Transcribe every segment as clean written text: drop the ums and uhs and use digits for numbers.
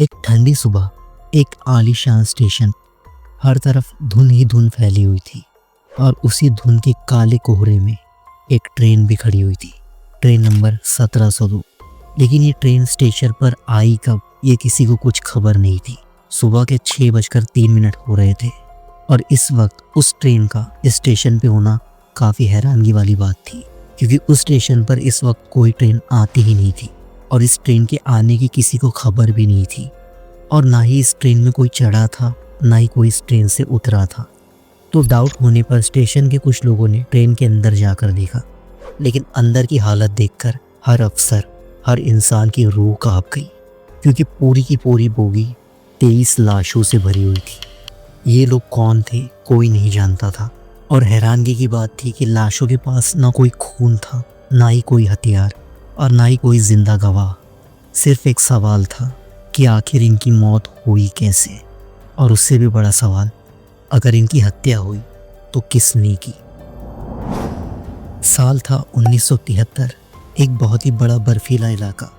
एक ठंडी सुबह, एक आलीशान स्टेशन, हर तरफ धुंध ही धुंध फैली हुई थी और उसी धुंध के काले कोहरे में एक ट्रेन भी खड़ी हुई थी। Train number 1702। लेकिन ये ट्रेन स्टेशन पर आई कब, ये किसी को कुछ खबर नहीं थी। सुबह के 6:03 हो रहे थे और इस वक्त उस ट्रेन का स्टेशन पे होना काफ़ी हैरानगी वाली बात थी, क्योंकि उस स्टेशन पर इस वक्त कोई ट्रेन आती ही नहीं थी और इस ट्रेन के आने की किसी को खबर भी नहीं थी और ना ही इस ट्रेन में कोई चढ़ा था, ना ही कोई इस ट्रेन से उतरा था। तो डाउट होने पर स्टेशन के कुछ लोगों ने ट्रेन के अंदर जाकर देखा, लेकिन अंदर की हालत देखकर हर अफसर, हर इंसान की रूह कांप गई, क्योंकि पूरी की पूरी बोगी 23 लाशों से भरी हुई थी। ये लोग कौन थे कोई नहीं जानता था और हैरानगी की बात थी कि लाशों के पास ना कोई खून था, ना ही कोई हथियार और ना ही कोई जिंदा गवाह। सिर्फ एक सवाल था कि आखिर इनकी मौत हुई कैसे, और उससे भी बड़ा सवाल, अगर इनकी हत्या हुई तो किसने की। साल था 1973। एक बहुत ही बड़ा बर्फीला इलाका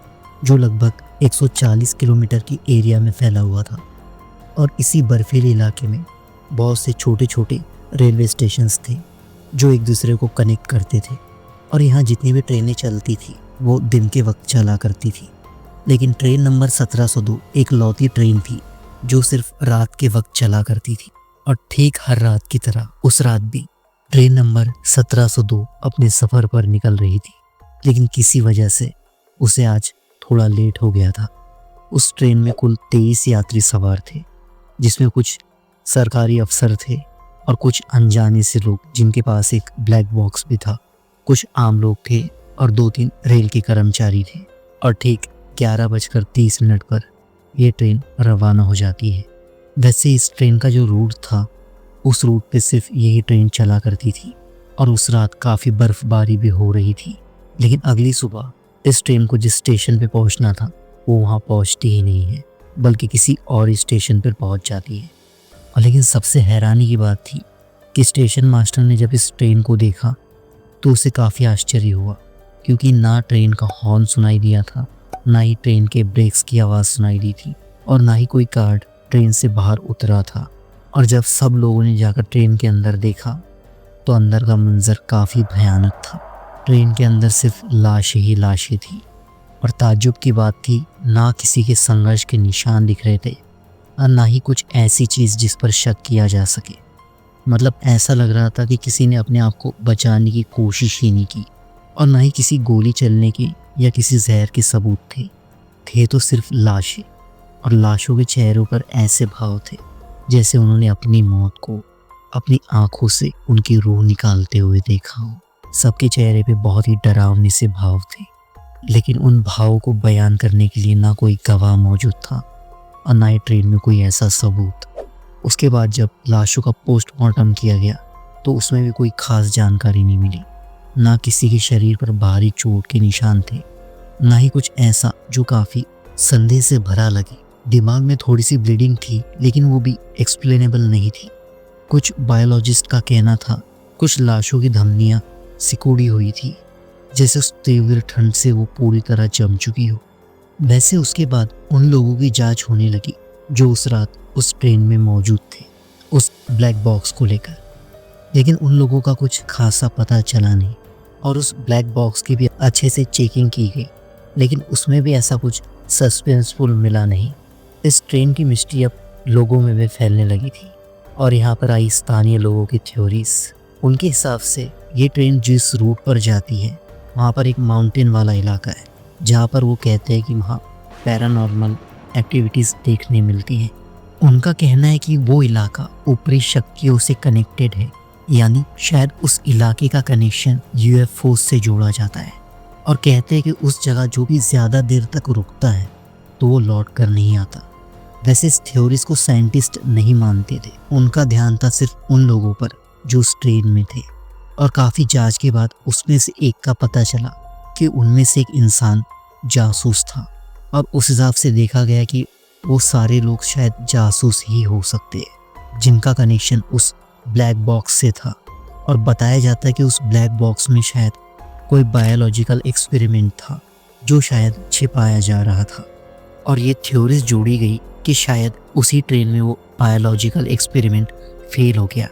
जो लगभग 140 किलोमीटर की एरिया में फैला हुआ था और इसी बर्फीले इलाके में बहुत से छोटे छोटे रेलवे स्टेशंस थे जो एक दूसरे को कनेक्ट करते थे और यहाँ जितनी भी ट्रेनें चलती थी वो दिन के वक्त चला करती थी। लेकिन ट्रेन नंबर 1702 एक लौती ट्रेन थी जो सिर्फ रात के वक्त चला करती थी और ठीक हर रात की तरह उस रात भी ट्रेन नंबर 1702 अपने सफ़र पर निकल रही थी। लेकिन किसी वजह से उसे आज थोड़ा लेट हो गया था। उस ट्रेन में कुल 23 यात्री सवार थे, जिसमें कुछ सरकारी अफसर थे और कुछ अनजाने से लोग जिनके पास एक ब्लैक बॉक्स भी था। कुछ आम लोग थे और 2-3 रेल के कर्मचारी थे और ठीक 11:30 पर यह ट्रेन रवाना हो जाती है। वैसे इस ट्रेन का जो रूट था, उस रूट पे सिर्फ यही ट्रेन चला करती थी और उस रात काफ़ी बर्फबारी भी हो रही थी। लेकिन अगली सुबह इस ट्रेन को जिस स्टेशन पे पहुंचना था वो वहां पहुंचती ही नहीं है, बल्कि किसी और स्टेशन पर पहुंच जाती है। और लेकिन सबसे हैरानी की बात थी कि स्टेशन मास्टर ने जब इस ट्रेन को देखा तो उसे काफ़ी आश्चर्य हुआ, क्योंकि ना ट्रेन का हॉर्न सुनाई दिया था, ना ही ट्रेन के ब्रेक्स की आवाज़ सुनाई दी थी और ना ही कोई गार्ड ट्रेन से बाहर उतरा था। और जब सब लोगों ने जाकर ट्रेन के अंदर देखा तो अंदर का मंजर काफ़ी भयानक था। ट्रेन के अंदर सिर्फ लाशें ही लाशें थी और ताज्जुब की बात थी, ना किसी के संघर्ष के निशान दिख रहे थे और ना ही कुछ ऐसी चीज़ जिस पर शक किया जा सके। मतलब ऐसा लग रहा था कि किसी ने अपने आप को बचाने की कोशिश ही नहीं की और ना ही किसी गोली चलने की या किसी जहर के सबूत थे तो सिर्फ लाशें। और लाशों के चेहरों पर ऐसे भाव थे जैसे उन्होंने अपनी मौत को अपनी आंखों से उनकी रूह निकालते हुए देखा हो। सबके चेहरे पे बहुत ही डरावने से भाव थे, लेकिन उन भावों को बयान करने के लिए ना कोई गवाह मौजूद था और ना ही ट्रेन में कोई ऐसा सबूत। उसके बाद जब लाशों का पोस्टमार्टम किया गया तो उसमें भी कोई खास जानकारी नहीं मिली। ना किसी के शरीर पर भारी चोट के निशान थे, ना ही कुछ ऐसा जो काफ़ी संदेह से भरा लगे। दिमाग में थोड़ी सी ब्लीडिंग थी, लेकिन वो भी एक्सप्लेनेबल नहीं थी। कुछ बायोलॉजिस्ट का कहना था कुछ लाशों की धमनियाँ सिकुड़ी हुई थी, जैसे उस तीव्र ठंड से वो पूरी तरह जम चुकी हो। वैसे उसके बाद उन लोगों की जांच होने लगी जो उस रात उस ट्रेन में मौजूद थे उस ब्लैक बॉक्स को लेकर, लेकिन उन लोगों का कुछ खासा पता चला नहीं और उस ब्लैक बॉक्स की भी अच्छे से चेकिंग की गई, लेकिन उसमें भी ऐसा कुछ सस्पेंसफुल मिला नहीं। इस ट्रेन की मिस्ट्री अब लोगों में भी फैलने लगी थी और यहाँ पर आई स्थानीय लोगों की थ्योरीज। उनके हिसाब से ये ट्रेन जिस रूट पर जाती है वहाँ पर एक माउंटेन वाला इलाका है, जहाँ पर वो कहते हैं कि वहाँ पैरानॉर्मल एक्टिविटीज़ देखने मिलती हैं। उनका कहना है कि वो इलाका ऊपरी शक्तियों से कनेक्टेड है, यानी शायद उस इलाके का कनेक्शन यूएफओ से जोड़ा जाता है। और कहते हैं कि उस जगह जो भी ज़्यादा देर तक रुकता है तो वो लौट कर नहीं आता। वैसे इस थ्योरीज को साइंटिस्ट नहीं मानते थे, उनका ध्यान था सिर्फ उन लोगों पर जो उस ट्रेन में थे। और काफ़ी जांच के बाद उसमें से एक का पता चला कि उनमें से एक इंसान जासूस था और उस हिसाब से देखा गया कि वो सारे लोग शायद जासूस ही हो सकते हैं जिनका कनेक्शन उस ब्लैक बॉक्स से था। और बताया जाता है कि उस ब्लैक बॉक्स में शायद कोई बायोलॉजिकल एक्सपेरिमेंट था जो शायद छिपाया जा रहा था। और ये थ्योरीज जोड़ी गई कि शायद उसी ट्रेन में वो बायोलॉजिकल एक्सपेरिमेंट फेल हो गया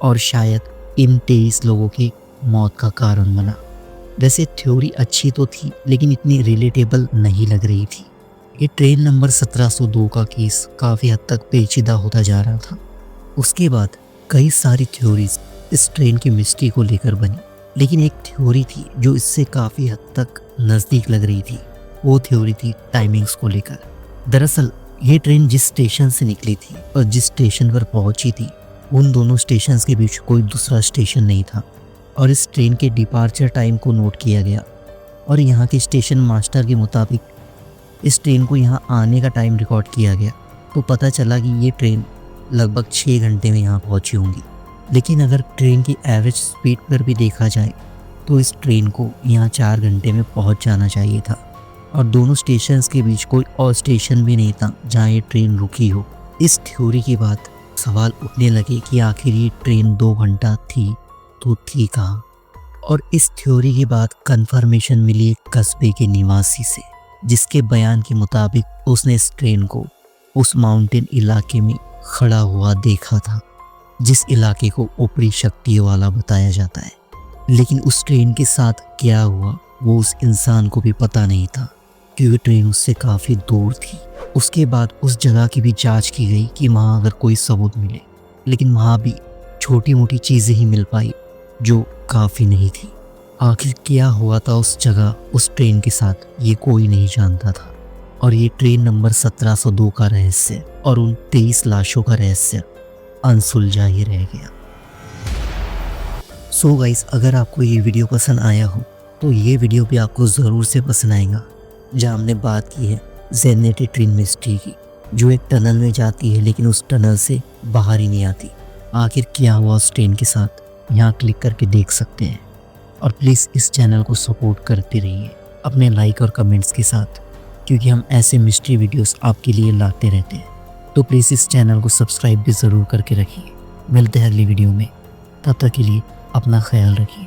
और शायद इन 23 लोगों की मौत का कारण बना। वैसे थ्योरी अच्छी तो थी लेकिन इतनी रिलेटेबल नहीं लग रही थी। ये ट्रेन नंबर 1702 का केस काफ़ी हद तक पेचीदा होता जा रहा था। उसके बाद कई सारी थ्योरीज इस ट्रेन की मिस्ट्री को लेकर बनी, लेकिन एक थ्योरी थी जो इससे काफ़ी हद तक नज़दीक लग रही थी। वो थ्योरी थी टाइमिंग्स को लेकर। दरअसल ये ट्रेन जिस स्टेशन से निकली थी और जिस स्टेशन पर पहुंची थी, उन दोनों स्टेशंस के बीच कोई दूसरा स्टेशन नहीं था और इस ट्रेन के डिपार्चर टाइम को नोट किया गया और यहाँ के स्टेशन मास्टर के मुताबिक इस ट्रेन को यहाँ आने का टाइम रिकॉर्ड किया गया। तो पता चला कि ये ट्रेन लगभग 6 घंटे में यहाँ पहुँची होंगी। लेकिन अगर ट्रेन की एवरेज स्पीड पर भी देखा जाए तो इस ट्रेन को यहाँ 4 घंटे में पहुँच जाना चाहिए था और दोनों स्टेशंस के बीच कोई और स्टेशन भी नहीं था जहाँ ये ट्रेन रुकी हो। इस थ्योरी के बाद सवाल उठने लगे कि आखिर ये ट्रेन 2 घंटा थी तो थी कहाँ। और इस थ्योरी के बाद कंफर्मेशन मिली एक कस्बे के निवासी से, जिसके बयान के मुताबिक उसने इस ट्रेन को उस माउंटेन इलाके में खड़ा हुआ देखा था जिस इलाके को ऊपरी शक्तियों वाला बताया जाता है। लेकिन उस ट्रेन के साथ क्या हुआ वो उस इंसान को भी पता नहीं था क्योंकि ट्रेन उससे काफ़ी दूर थी। उसके बाद उस जगह की भी जांच की गई कि वहाँ अगर कोई सबूत मिले, लेकिन वहाँ भी छोटी मोटी चीज़ें ही मिल पाई जो काफ़ी नहीं थी। आखिर क्या हुआ था उस जगह उस ट्रेन के साथ ये कोई नहीं जानता था और ये ट्रेन नंबर 1702 का रहस्य और उन 23 लाशों का रहस्य अनसुलझा ही रह गया। सो गाइस, अगर आपको ये वीडियो पसंद आया हो तो ये वीडियो भी आपको ज़रूर से पसंद आएगा, जहाँ हमने बात की है जेनेटेड ट्रेन मिस्ट्री की, जो एक टनल में जाती है लेकिन उस टनल से बाहर ही नहीं आती। आखिर क्या हुआ उस ट्रेन के साथ, यहाँ क्लिक करके देख सकते हैं। और प्लीज़ इस चैनल को सपोर्ट करते रहिए अपने लाइक और कमेंट्स के साथ, क्योंकि हम ऐसे मिस्ट्री वीडियोस आपके लिए लाते रहते हैं। तो प्लीज़ इस चैनल को सब्सक्राइब भी ज़रूर करके रखिए। मिलते हैं अगली वीडियो में, तब तक के लिए अपना ख्याल रखिए।